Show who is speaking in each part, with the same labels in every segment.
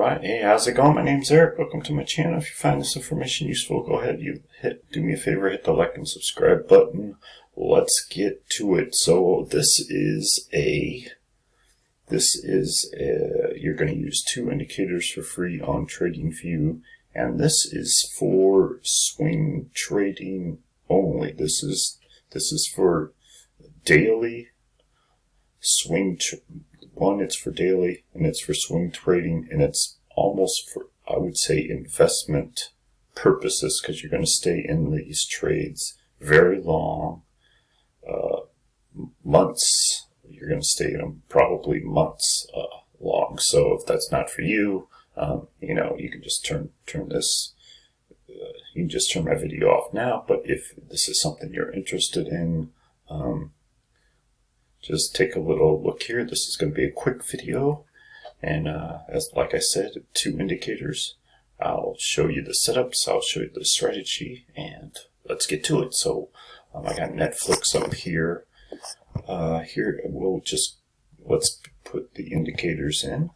Speaker 1: Alright, hey, how's it going? My name's Eric. Welcome to my channel. If you find this information useful, go ahead, do me a favor, hit the like and subscribe button. Let's get to it. So you're going to use two indicators for free on TradingView, and this is for swing trading only. This is for daily swing. One, it's for daily, and it's for swing trading, and it's almost for, I would say, investment purposes, because you're going to stay in these trades very long, months. You're going to stay in them probably months long. So if that's not for you, you can just turn this. You can just turn my video off now. But if this is something you're interested in, just take a little look here. This is going to be a quick video, and like I said, two indicators. I'll show you the setups, I'll show you the strategy, and let's get to it. So I got Netflix up here. Here let's put the indicators in.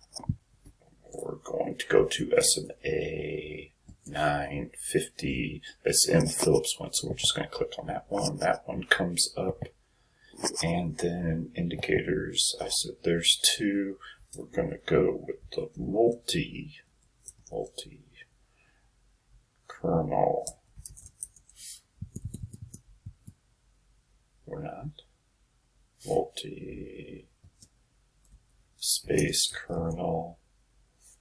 Speaker 1: We're going to go to SMA 950. That's M. Phillips one, so we're just going to click on that one. That one comes up. And then indicators, I said there's two. We're going to go with the multi-kernel. We're not. Multi-space kernel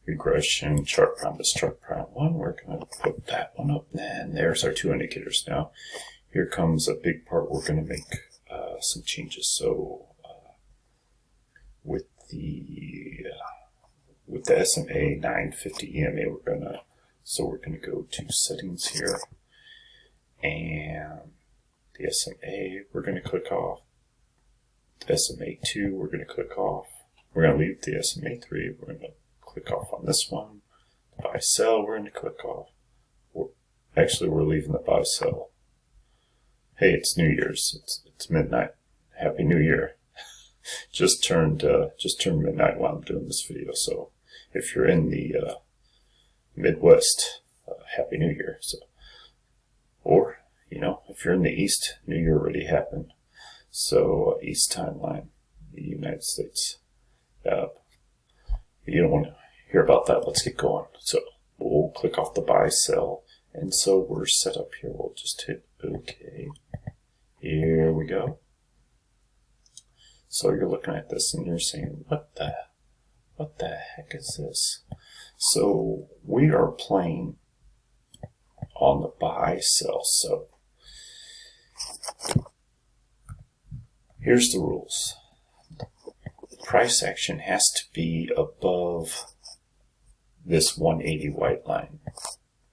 Speaker 1: regression chart prime. This chart prime one, we're going to put that one up. And there's our two indicators. Now, here comes a big part. We're going to make some changes. So with the SMA 950 EMA, we're gonna go to settings here, and the SMA we're gonna click off. The SMA 2 we're gonna click off. We're gonna leave the SMA 3. We're gonna click off on this one. The buy sell we're gonna click off. We're leaving the buy sell. Hey, it's New Year's. It's midnight. Happy New Year. just turned midnight while I'm doing this video. So if you're in the Midwest, Happy New Year. So, or if you're in the East, New Year already happened. So East timeline, the United States. You don't want to hear about that. Let's get going. So we'll click off the buy sell, and so we're set up here. We'll just hit OK. Here we go. So you're looking at this and you're saying, what the heck is this? So we are playing on the buy sell. So here's the rules. Price action has to be above this 180 white line,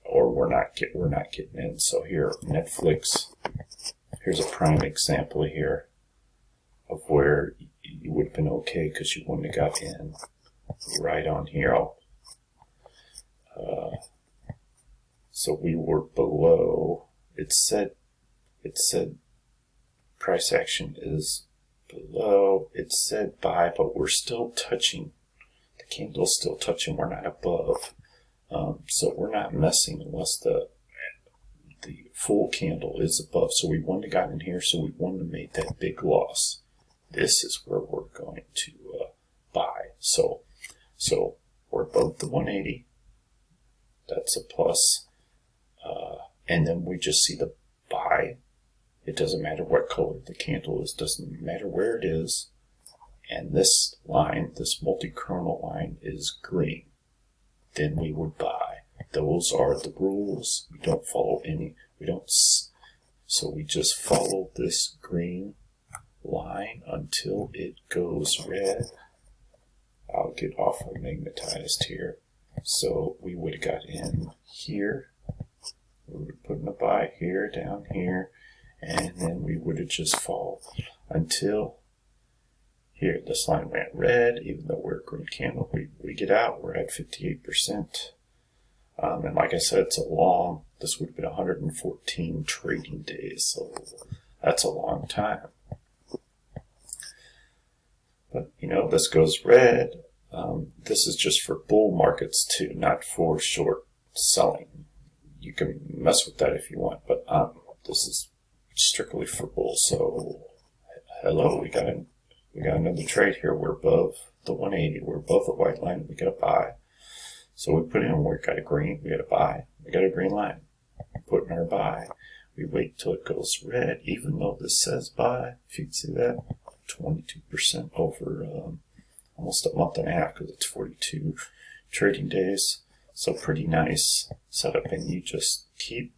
Speaker 1: or we're not getting in. So here, Netflix. Here's a prime example here of where you would have been okay because you wouldn't have got in right on here. So we were below. It said price action is below. It said buy, but we're still touching. The candle's still touching. We're not above. So we're not messing unless the full candle is above. So we wouldn't have gotten in here, so we wouldn't have made that big loss. This is where we're going to buy. So we're above the 180. That's a plus. And then we just see the buy. It doesn't matter what color the candle is. Doesn't matter where it is. And this line, this multi-kernel line, is green. Then we would buy. Those are the rules. We don't follow any. So we just follow this green line until it goes red. I'll get awful magnetized here. So we would have got in here. We would put in a buy here, down here, and then we would have just followed until here. This line went red, even though we're a green candle. We get out, we're at 58%. And like I said, it's a long, this would have been 114 trading days, so that's a long time. But this goes red, This is just for bull markets too, not for short selling. You can mess with that if you want, but this is strictly for bulls. So, hello, we got another trade here. We're above the 180. We're above the white line. We got a buy. So we put in. We got a green. We got a buy. We got a green line. We put in our buy. We wait till it goes red, even though this says buy. If you can see that, 22% over almost a month and a half because it's 42 trading days. So pretty nice setup, and you just keep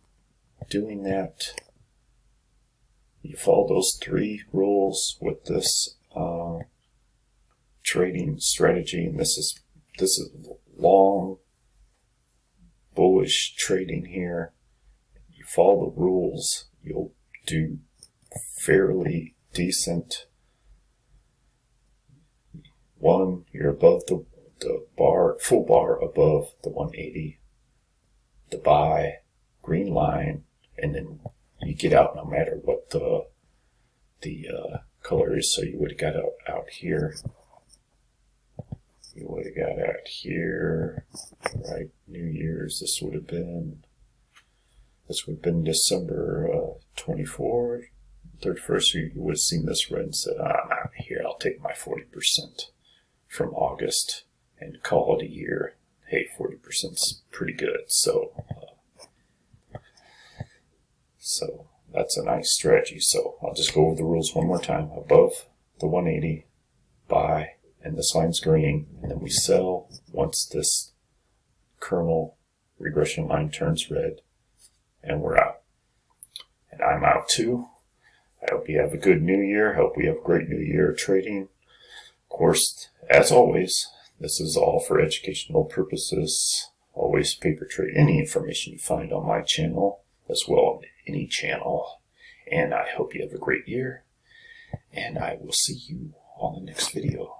Speaker 1: doing that. You follow those 3 rules with this trading strategy, and this is long bullish trading here. You follow the rules, you'll do fairly decent. One, you're above the bar, full bar above the 180, the buy, green line, and then you get out no matter what the color is. So you would have got out here. You would have got out here, right? New Year's. This would have been December 24th, 31st. So you would have seen this red and said, I'm out here. I'll take my 40% from August and call it a year. Hey, 40%'s pretty good. So that's a nice strategy. So I'll just go over the rules one more time. Above the 180, buy, and this line's green, and then we sell once this kernel regression line turns red, and we're out. And I'm out too. I hope you have a good new year. I hope we have a great new year trading. Of course, as always, this is all for educational purposes. Always paper trade. Any information you find on my channel, as well on any channel. And I hope you have a great year. And I will see you on the next video.